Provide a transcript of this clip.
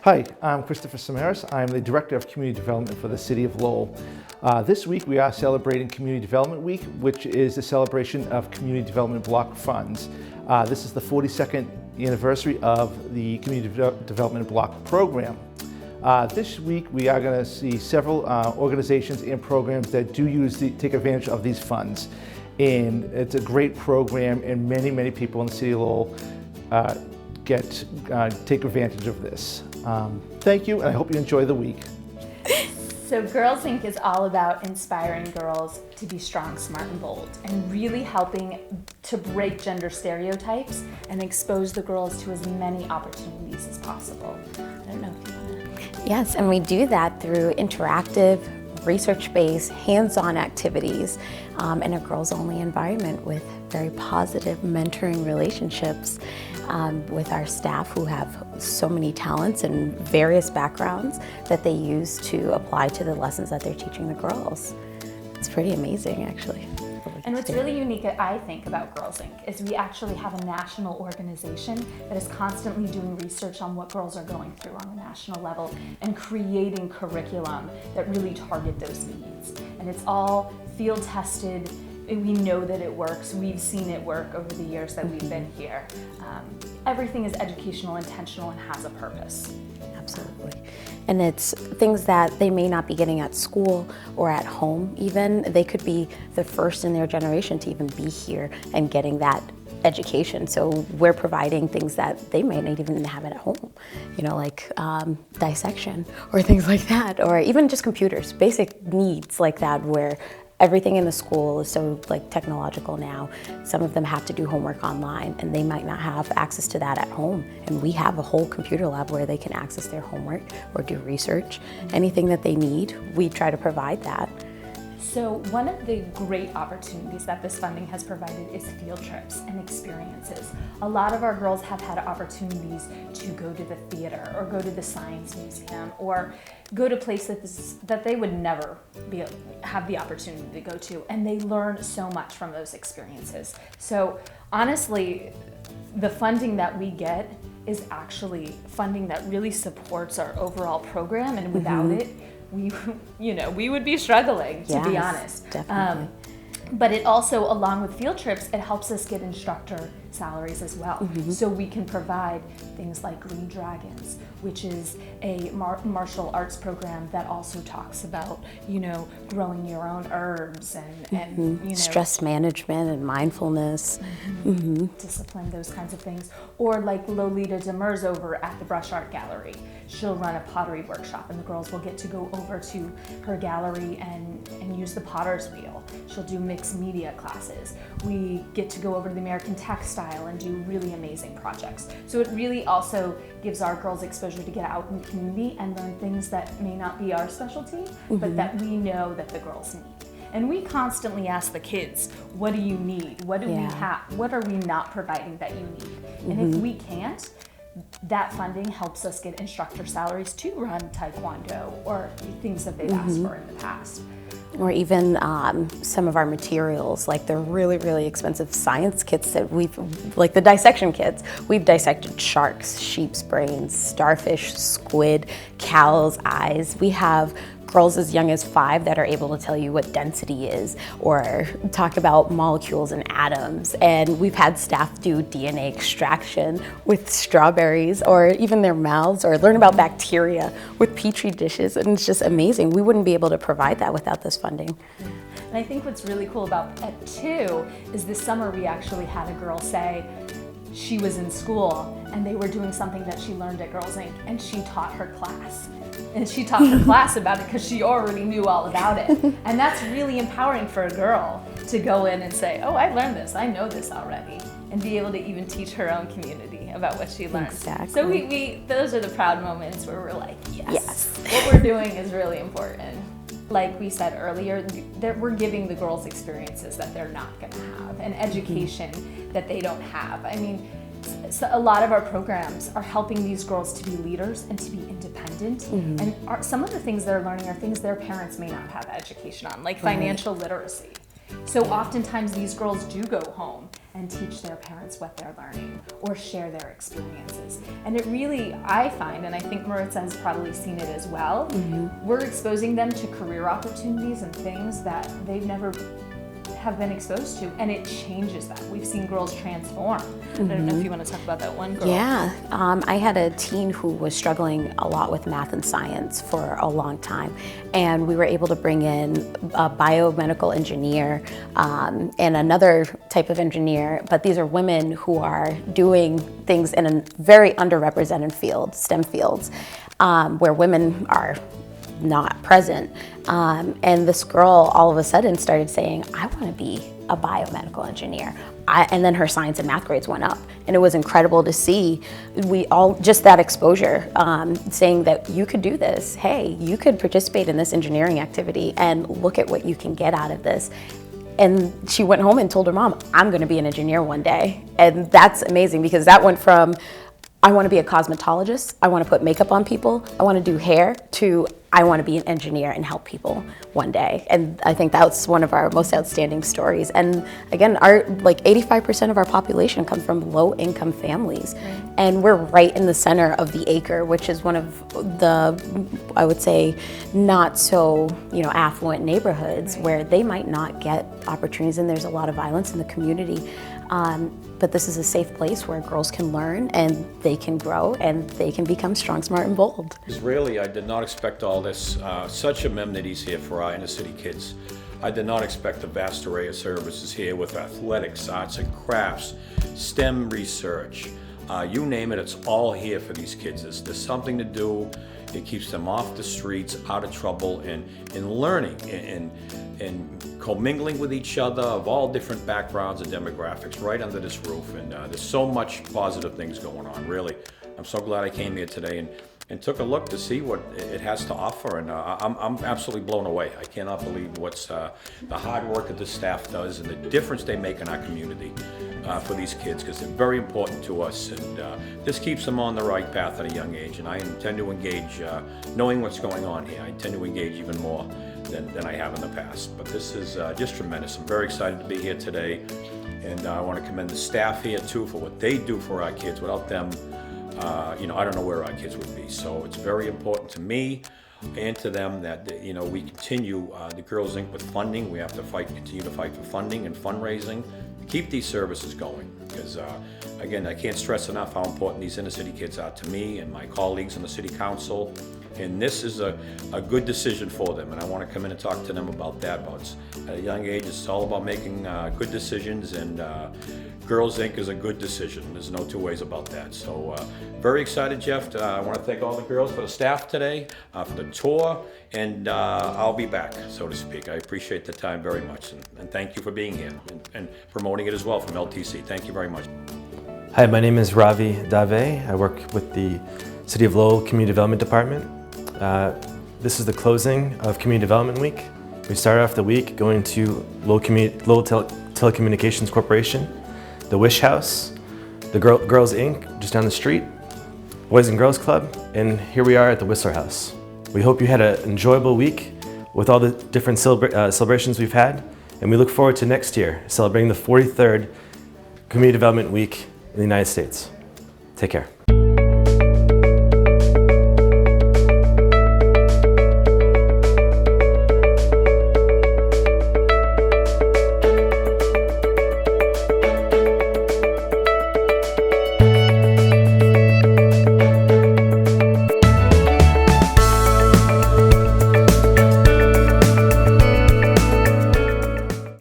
Hi, I'm Christopher Samaras. I'm the Director of Community Development for the City of Lowell. This week we are celebrating Community Development Week, which is a celebration of Community Development Block funds. This is the 42nd anniversary of the Community Development Block program. This week we are going to see several organizations and programs that do take advantage of these funds. And it's a great program, and many people in the City of Lowell take advantage of this. Thank you, and I hope you enjoy the week. So Girls Inc. is all about inspiring girls to be strong, smart, and bold, and really helping to break gender stereotypes and expose the girls to as many opportunities as possible. I don't know if you want to... Yes, and we do that through interactive, research-based, hands-on activities in a girls-only environment with very positive mentoring relationships with our staff who have so many talents and various backgrounds that they use to apply to the lessons that they're teaching the girls. It's pretty amazing, actually. And what's really unique, I think, about Girls Inc. is we actually have a national organization that is constantly doing research on what girls are going through on the national level and creating curriculum that really target those needs. And it's all field tested. We know that it works. We've seen it work over the years that we've been here. Everything is educational, intentional, and has a purpose. Absolutely. And it's things that they may not be getting at school or at home even. They could be the first in their generation to even be here and getting that education. So we're providing things that they may not even have at home, like dissection or things like that, or even just computers, basic needs like that where everything in the school is so technological now. Some of them have to do homework online and they might not have access to that at home. And we have a whole computer lab where they can access their homework or do research. Anything that they need, we try to provide that. So one of the great opportunities that this funding has provided is field trips and experiences. A lot of our girls have had opportunities to go to the theater or go to the science museum or go to places that they would never have the opportunity to go to, and they learn so much from those experiences. So honestly, the funding that we get is actually funding that really supports our overall program, and without it, we would be struggling, to be honest. Definitely. But it also, along with field trips, it helps us get instructor salaries as well. So we can provide things like Green Dragons, which is a martial arts program that also talks about, growing your own herbs and stress management and mindfulness. Discipline, those kinds of things. Or like Lolita Demers over at the Brush Art Gallery. She'll run a pottery workshop and the girls will get to go over to her gallery and use the potter's wheel. She'll do mixed media classes. We get to go over to the American Textile and do really amazing projects. So it really also gives our girls exposure to get out in the community and learn things that may not be our specialty, but that we know that the girls need. And we constantly ask the kids, what do you need? What do we have? What are we not providing that you need? And if we can't, that funding helps us get instructor salaries to run Taekwondo or things that they've asked for in the past. Or even some of our materials, like the really expensive science kits that like the dissection kits. We've dissected sharks, sheep's brains, starfish, squid, cow's eyes. We have girls as young as 5 that are able to tell you what density is or talk about molecules and atoms. And we've had staff do DNA extraction with strawberries or even their mouths, or learn about bacteria with petri dishes. And it's just amazing. We wouldn't be able to provide that without this funding. And I think what's really cool about it too is this summer we actually had a girl say she was in school and they were doing something that she learned at Girls Inc. and she taught her class. And she taught her class about it because she already knew all about it. And that's really empowering for a girl to go in and say, oh, I learned this, I know this already, and be able to even teach her own community about what she learned. Exactly. So we those are the proud moments where we're like, yes, what we're doing is really important. Like we said earlier, we're giving the girls experiences that they're not going to have, and education that they don't have. I mean, so a lot of our programs are helping these girls to be leaders and to be independent. And some of the things they're learning are things their parents may not have education on, like financial literacy. So oftentimes these girls do go home and teach their parents what they're learning or share their experiences. And it really, I find, and I think Maritza has probably seen it as well, we're exposing them to career opportunities and things that they've never have been exposed to, and it changes them. We've seen girls transform. I don't know if you want to talk about that one girl. Yeah, I had a teen who was struggling a lot with math and science for a long time, and we were able to bring in a biomedical engineer and another type of engineer, but these are women who are doing things in a very underrepresented field, STEM fields, where women are not present. And this girl all of a sudden started saying, I want to be a biomedical engineer. And then her science and math grades went up. And it was incredible to see just that exposure, saying that you could do this. Hey, you could participate in this engineering activity and look at what you can get out of this. And she went home and told her mom, I'm going to be an engineer one day. And that's amazing, because that went from, I want to be a cosmetologist, I want to put makeup on people, I want to do hair, to I want to be an engineer and help people one day. And I think that's one of our most outstanding stories. And again, like 85% of our population comes from low-income families. Right. And we're right in the center of the acre, which is one of the, I would say, not so, affluent neighborhoods, right, where they might not get opportunities, and there's a lot of violence in the community. But this is a safe place where girls can learn and they can grow and they can become strong, smart, and bold. Really, I did not expect all this, such amenities here for our inner city kids. I did not expect the vast array of services here with athletics, arts and crafts, STEM research, you name it, it's all here for these kids. There's something to do. It keeps them off the streets, out of trouble, and learning and commingling with each other of all different backgrounds and demographics right under this roof. And there's so much positive things going on, really. I'm so glad I came here today and took a look to see what it has to offer, and I'm absolutely blown away. I cannot believe what's the hard work that the staff does and the difference they make in our community for these kids, because they're very important to us, and this keeps them on the right path at a young age. And I intend to engage, knowing what's going on here, I intend to engage even more than I have in the past. But this is just tremendous. I'm very excited to be here today, and I want to commend the staff here too for what they do for our kids. Without them, I don't know where our kids would be. So it's very important to me and to them that, we continue the Girls Inc. with funding. We have to continue to fight for funding and fundraising to keep these services going. Because, again, I can't stress enough how important these inner city kids are to me and my colleagues in the city council. And this is a good decision for them. And I want to come in and talk to them about that. At a young age, it's all about making good decisions, and Girls Inc. is a good decision. There's no two ways about that. So very excited, Jeff. I want to thank all the girls for the staff today, for the tour, and I'll be back, so to speak. I appreciate the time very much, and thank you for being here and promoting it as well from LTC. Thank you very much. Hi, my name is Ravee, Davé. I work with the City of Lowell Community Development Department. This is the closing of Community Development Week. We started off the week going to Lowell Telecommunications Corporation, the Wish House, the Girls Inc. just down the street, Boys and Girls Club, and here we are at the Whistler House. We hope you had an enjoyable week with all the different celebrations we've had, and we look forward to next year celebrating the 43rd Community Development Week in the United States. Take care.